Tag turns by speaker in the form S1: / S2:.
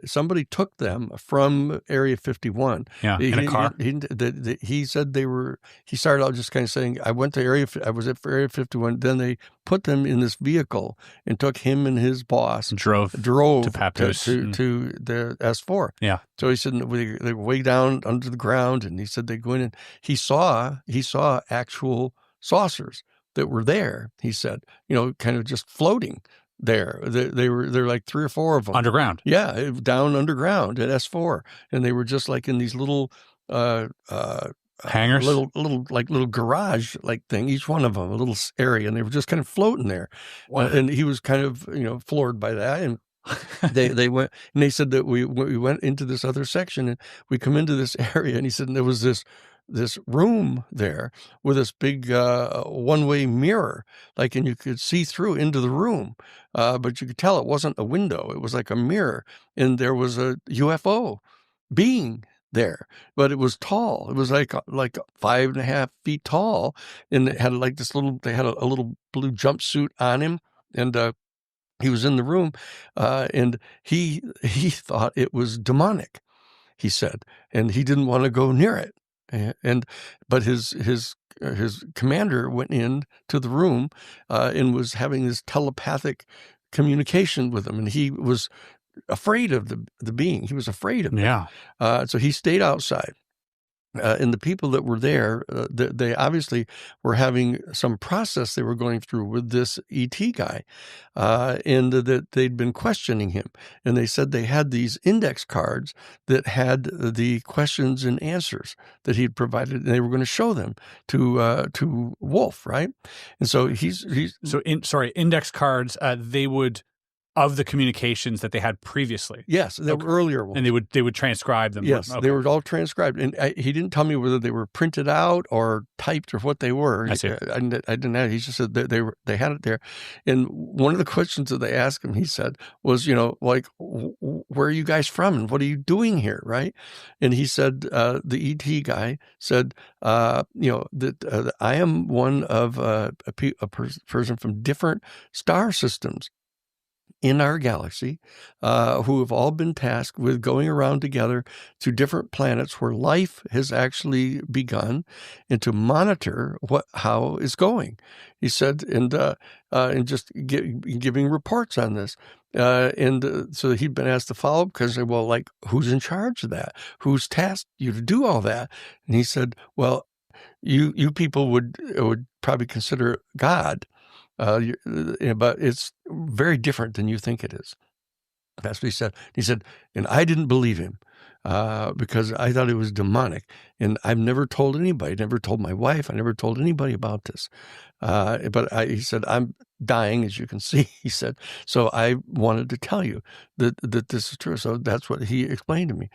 S1: somebody took them from Area 51.
S2: Yeah, in a car.
S1: He said he started out just kind of saying, I was at Area 51. Then they put them in this vehicle and took him and his boss.
S2: Drove to Papoose.
S1: To the S4.
S2: Yeah.
S1: So he said they were way down under the ground, and he said they go in and he saw actual saucers that were there. He said, kind of just floating there. They're like 3 or 4 of them
S2: underground.
S1: Yeah, down underground at S4, and they were just like in these little
S2: hangars,
S1: little garage like thing. Each one of them a little area, and they were just kind of floating there. And he was kind of floored by that. And they went, and they said that we went into this other section, and we come into this area, and he said, and there was this room there with this big one-way mirror, and you could see through into the room, but you could tell it wasn't a window. It was like a mirror, and there was a UFO being there, but it was tall. It was like 5.5 feet tall, and it had they had a little blue jumpsuit on him, and he was in the room, and he thought it was demonic, he said, and he didn't want to go near it. But his commander went in to the room and was having this telepathic communication with him, and he was afraid of the being. He was afraid of it.
S2: Yeah.
S1: So he stayed outside. And the people that were there, they obviously were having some process they were going through with this ET guy, and that they'd been questioning him. And they said they had these index cards that had the questions and answers that he'd provided, and they were going to show them to Wolf, right? And so
S2: index cards. They would. Of the communications that they had previously.
S1: Yes, they were earlier ones.
S2: And they would transcribe them.
S1: Yes, they were all transcribed. And he didn't tell me whether they were printed out or typed or what they were.
S2: I see.
S1: I didn't know. He just said that they had it there. And one of the questions that they asked him, he said, was, where are you guys from and what are you doing here, right? And he said, the ET guy said, that I am one of a person from different star systems in our galaxy, who have all been tasked with going around together to different planets where life has actually begun, and to monitor how it's going. He said, and just giving reports on this. So he'd been asked to follow up because, who's in charge of that? Who's tasked you to do all that? And he said, well, you people would probably consider God. But it's very different than you think it is. That's what he said. He said, and I didn't believe him because I thought it was demonic. And I've never told anybody, never told my wife, I never told anybody about this. He said, I'm dying, as you can see. He said, so I wanted to tell you that this is true. So that's what he explained to me.